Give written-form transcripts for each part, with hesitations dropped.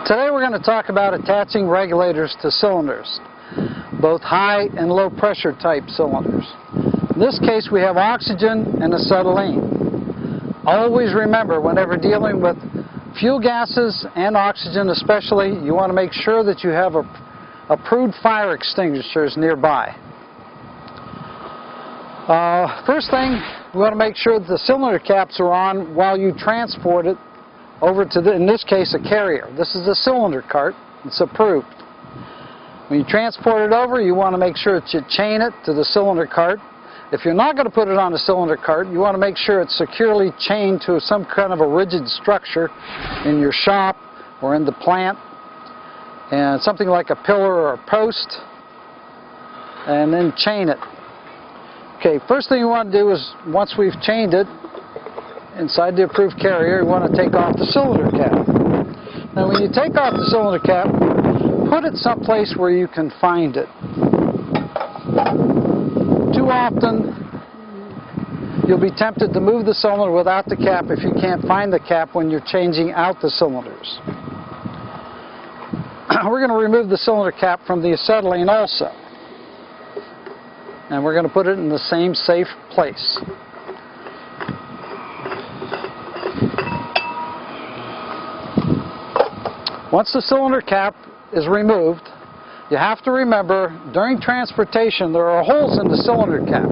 Today we're going to talk about attaching regulators to cylinders, both high and low pressure type cylinders. In this case we have oxygen and acetylene. Always remember, whenever dealing with fuel gases and oxygen especially, you want to make sure that you have approved fire extinguishers nearby. First thing, we want to make sure that the cylinder caps are on while you transport it over to, in this case, a carrier. This is a cylinder cart. It's approved. When you transport it over, you want to make sure that you chain it to the cylinder cart. If you're not going to put it on a cylinder cart, you want to make sure it's securely chained to some kind of a rigid structure in your shop or in the plant, and something like a pillar or a post, and then chain it. Okay, first thing you want to do is, once we've chained it inside the approved carrier, you want to take off the cylinder cap. Now when you take off the cylinder cap, put it someplace where you can find it. Too often you'll be tempted to move the cylinder without the cap if you can't find the cap when you're changing out the cylinders. We're going to remove the cylinder cap from the acetylene also, and we're going to put it in the same safe place. Once the cylinder cap is removed, you have to remember, during transportation there are holes in the cylinder cap,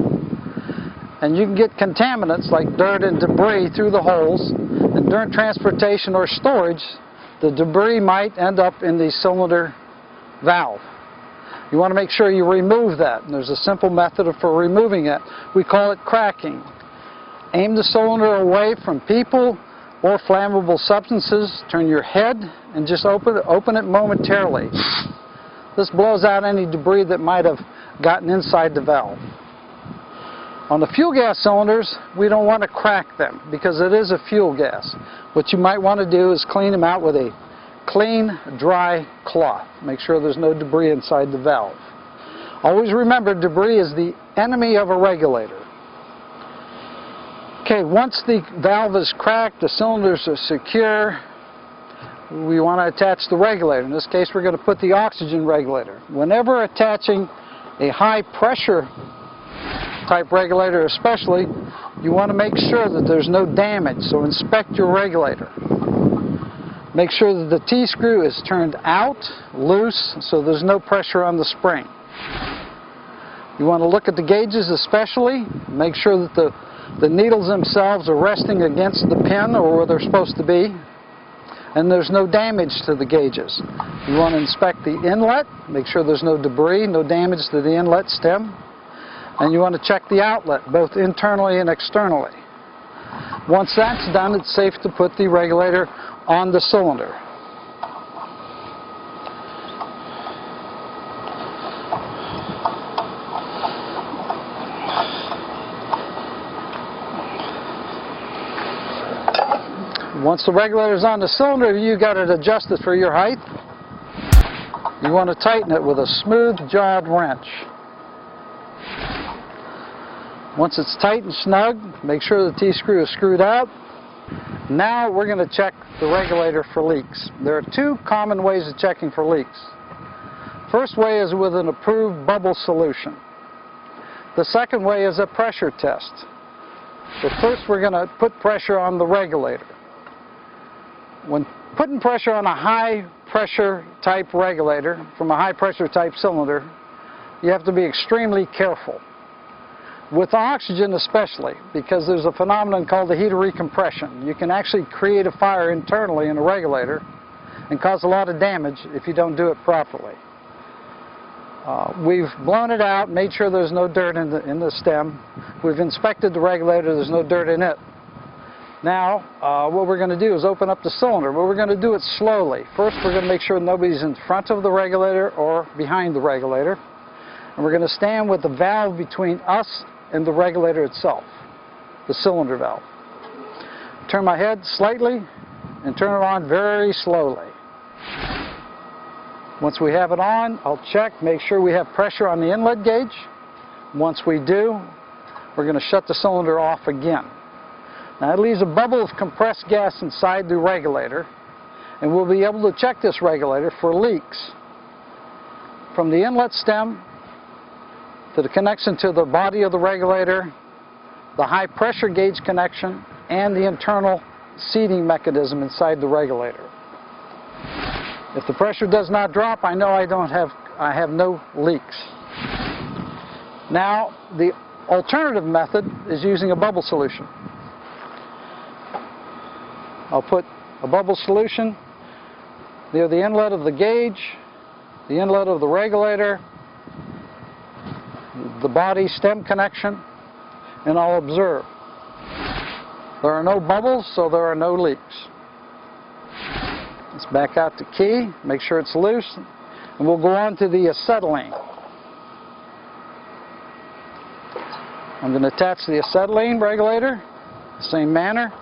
and you can get contaminants like dirt and debris through the holes, and during transportation or storage the debris might end up in the cylinder valve. You want to make sure you remove that, and there's a simple method for removing it. We call it cracking. Aim the cylinder away from people or flammable substances, turn your head and just open it momentarily. This blows out any debris that might have gotten inside the valve. On the fuel gas cylinders, we don't want to crack them because it is a fuel gas. What you might want to do is clean them out with a clean, dry cloth. Make sure there's no debris inside the valve. Always remember, debris is the enemy of a regulator. Okay, once the valve is cracked, the cylinders are secure, we want to attach the regulator. In this case, we're going to put the oxygen regulator. Whenever attaching a high pressure type regulator especially, you want to make sure that there's no damage, so inspect your regulator. Make sure that the T-screw is turned out, loose, so there's no pressure on the spring. You want to look at the gauges especially, make sure that the needles themselves are resting against the pin or where they're supposed to be, and there's no damage to the gauges. You want to inspect the inlet, make sure there's no debris, no damage to the inlet stem, and you want to check the outlet, both internally and externally. Once that's done, it's safe to put the regulator on the cylinder. Once the regulator is on the cylinder, you got it adjusted for your height. You want to tighten it with a smooth jawed wrench. Once it's tight and snug, make sure the T-screw is screwed out. Now we're going to check the regulator for leaks. There are two common ways of checking for leaks. First way is with an approved bubble solution. The second way is a pressure test. But first we're going to put pressure on the regulator. When putting pressure on a high pressure type regulator from a high pressure type cylinder, you have to be extremely careful. With oxygen especially, because there's a phenomenon called the heat of recompression. You can actually create a fire internally in a regulator and cause a lot of damage if you don't do it properly. We've blown it out, made sure there's no dirt in the stem. We've inspected the regulator, there's no dirt in it. Now, what we're going to do is open up the cylinder, but we're going to do it slowly. First, we're going to make sure nobody's in front of the regulator or behind the regulator. And we're going to stand with the valve between us and the regulator itself, the cylinder valve. Turn my head slightly and turn it on very slowly. Once we have it on, I'll check, make sure we have pressure on the inlet gauge. Once we do, we're going to shut the cylinder off again. Now it leaves a bubble of compressed gas inside the regulator, and we'll be able to check this regulator for leaks. From the inlet stem to the connection to the body of the regulator, the high pressure gauge connection, and the internal seating mechanism inside the regulator. If the pressure does not drop, I know I have no leaks. Now, the alternative method is using a bubble solution. I'll put a bubble solution near the inlet of the gauge, the inlet of the regulator, the body stem connection, and I'll observe. There are no bubbles, so there are no leaks. Let's back out the key, make sure it's loose, and we'll go on to the acetylene. I'm going to attach the acetylene regulator the same manner.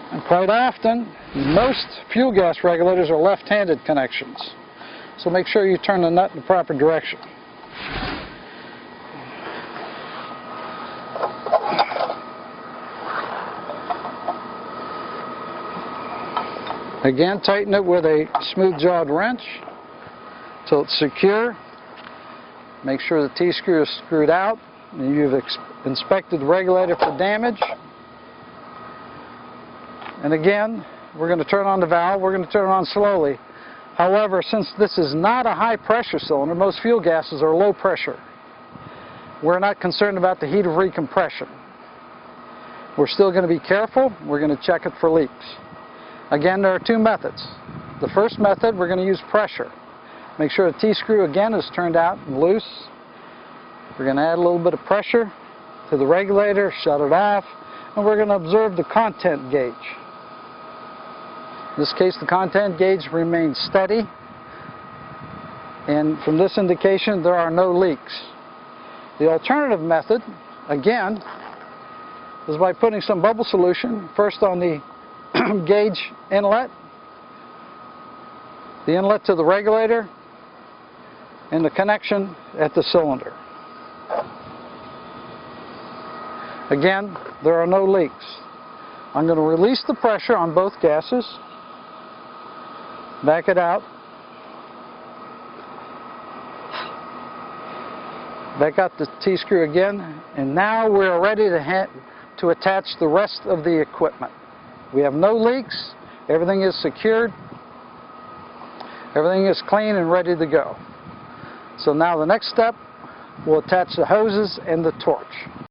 And quite often, most fuel gas regulators are left-handed connections. So make sure you turn the nut in the proper direction. Again, tighten it with a smooth-jawed wrench until it's secure. Make sure the T-screw is screwed out and you've inspected the regulator for damage. And again, we're going to turn on the valve. We're going to turn it on slowly. However, since this is not a high-pressure cylinder, most fuel gases are low pressure. We're not concerned about the heat of recompression. We're still going to be careful. We're going to check it for leaks. Again, there are two methods. The first method, we're going to use pressure. Make sure the T-screw again is turned out and loose. We're going to add a little bit of pressure to the regulator, shut it off, and we're going to observe the content gauge. In this case, the content gauge remains steady, and from this indication, there are no leaks. The alternative method, again, is by putting some bubble solution first on the gauge inlet, the inlet to the regulator, and the connection at the cylinder. Again, there are no leaks. I'm going to release the pressure on both gases, back it out, back out the T-screw again, and now we're ready to attach the rest of the equipment. We have no leaks, everything is secured, everything is clean and ready to go. So now the next step, we'll attach the hoses and the torch.